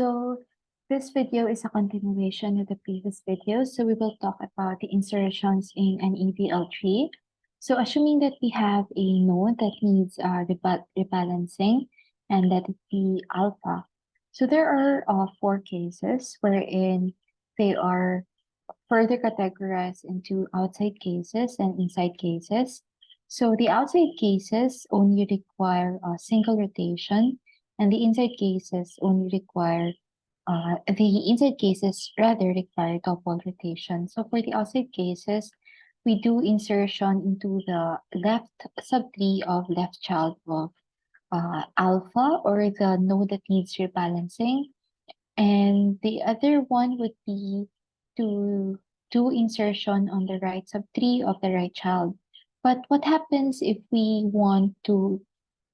So this video is a continuation of the previous video. So we will talk about the insertions in an EVL tree. So assuming that we have a node that needs rebalancing and that it be alpha. So there are four cases wherein they are further categorized into outside cases and inside cases. So the outside cases only require a single rotation, and the inside cases require double rotation. So for the outside cases, we do insertion into the left subtree of left child of alpha, or the node that needs rebalancing. And the other one would be to do insertion on the right subtree of the right child. But what happens if we want to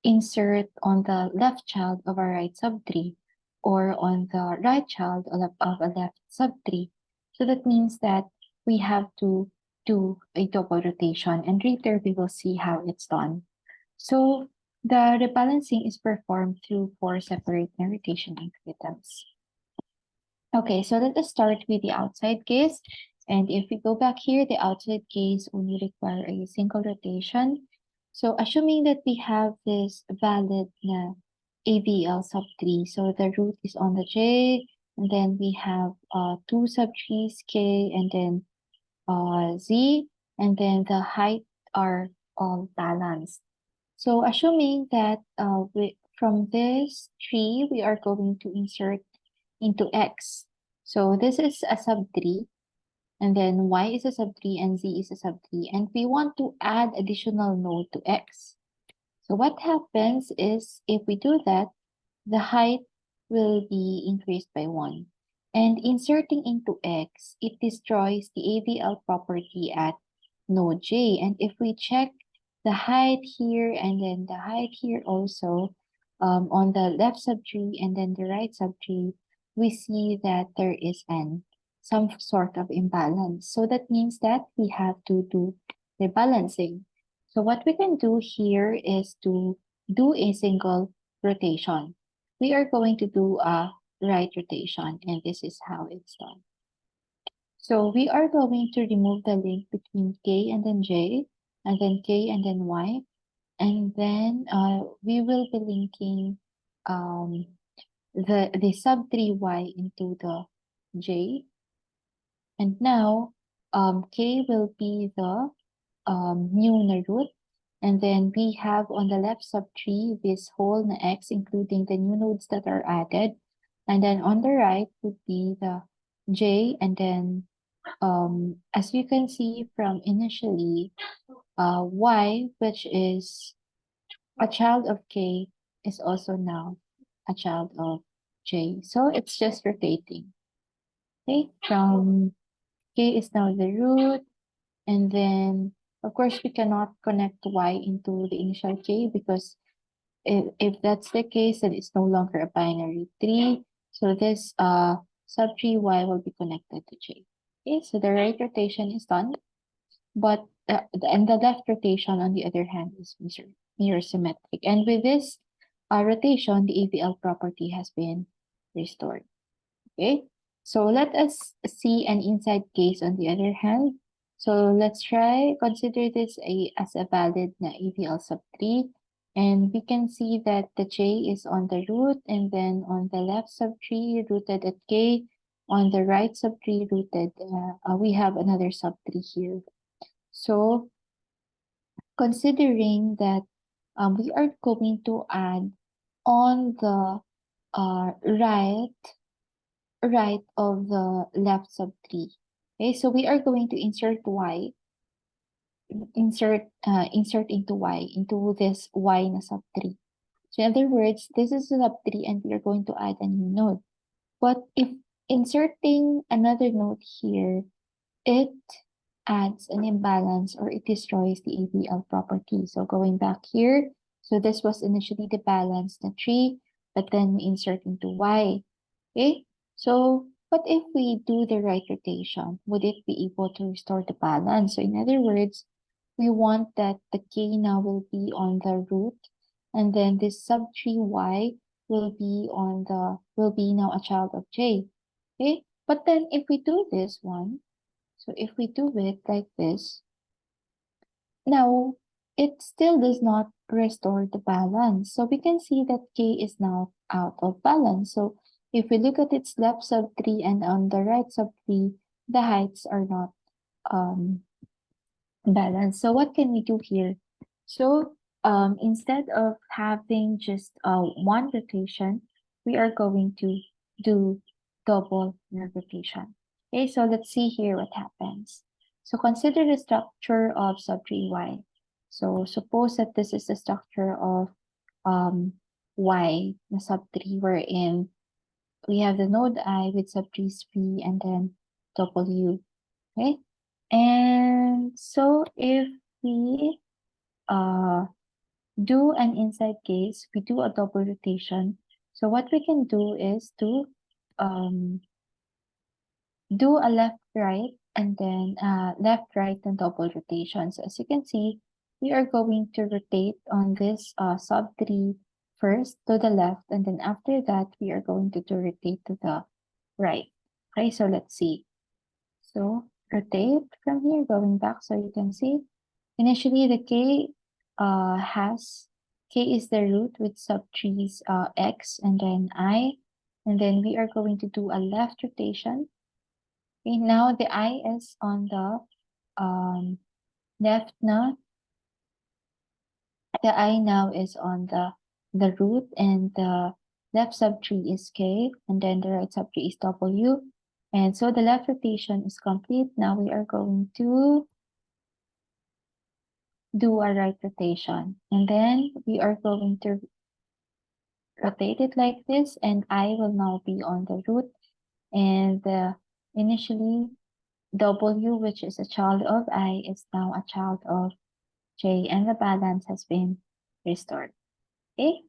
insert on the left child of a right subtree or on the right child of a left subtree? So that means that we have to do a double rotation, and later we will see how it's done. So the rebalancing is performed through four separate rotation algorithms. Okay, so let us start with the outside case. And if we go back here, the outside case only require a single rotation. So assuming that we have this valid AVL subtree, so the root is on the J, and then we have two subtrees K and then Z, and then the height are all balanced. So assuming that from this tree, we are going to insert into X. So this is a subtree, and then Y is a subtree, and Z is a subtree, and we want to add additional node to X. So what happens is, if we do that, the height will be increased by 1. And inserting into X, it destroys the AVL property at node J. And if we check the height here and then the height here also, on the left subtree and then the right subtree, we see that there is some sort of imbalance. So that means that we have to do rebalancing. So what we can do here is to do a single rotation. We are going to do a right rotation, and this is how it's done. So we are going to remove the link between K and then J, and then K and then Y, and then we will be linking the subtree Y into the J. And now K will be the new root. And then we have on the left subtree this whole X, including the new nodes that are added. And then on the right would be the J. And then as you can see from initially, Y, which is a child of K, is also now a child of J. So it's just rotating. Okay, from K is now the root, and then of course we cannot connect Y into the initial K, because if that's the case, then it's no longer a binary tree. So this subtree Y will be connected to J. Okay, so the right rotation is done, but and the left rotation on the other hand is mirror symmetric. And with this rotation, the AVL property has been restored. Okay, so let us see an inside case on the other hand. So let's consider this as a valid AVL subtree. And we can see that the J is on the root, and then on the left subtree rooted at K, on the right subtree rooted, we have another subtree here. So considering that we are going to add on the right of the left subtree. Okay, so we are going to insert Y, insert into Y, into this Y na subtree. So in other words, this is a subtree and we are going to add a new node. But if inserting another node here, it adds an imbalance, or it destroys the AVL property. So going back here, so this was initially the balanced tree, but then we insert into Y. Okay, so what if we do the right rotation? Would it be able to restore the balance? So in other words, we want that the K now will be on the root, and then this subtree Y will be now a child of J. Okay, but then if we do this one, so if we do it like this, now it still does not restore the balance. So we can see that K is now out of balance. So if we look at its left subtree and on the right subtree, the heights are not um balance. So what can we do here? So instead of having just one rotation, we are going to do double rotation. Okay, so let's see here what happens. So consider the structure of subtree y. So suppose that this is the structure of um, y na subtree wherein we have the node I with subtrees p and then w. Okay, and so if we do an inside case, we do a double rotation. So what we can do is to um, do a left right and then left right and double rotation. So as you can see, we are going to rotate on this sub 3 first to the left, and then after that we are going to rotate to the right. Okay, so let's see. So rotate from here, going back, so you can see initially the K is the root with subtrees X and then I, and then we are going to do a left rotation. Okay, now the I is on the left now. The I now is on the root, and the left subtree is K, and then the right subtree is W. And so the left rotation is complete. Now we are going to do a right rotation, and then we are going to rotate it like this, and I will now be on the root, and initially W, which is a child of I, is now a child of J, and the balance has been restored. Okay,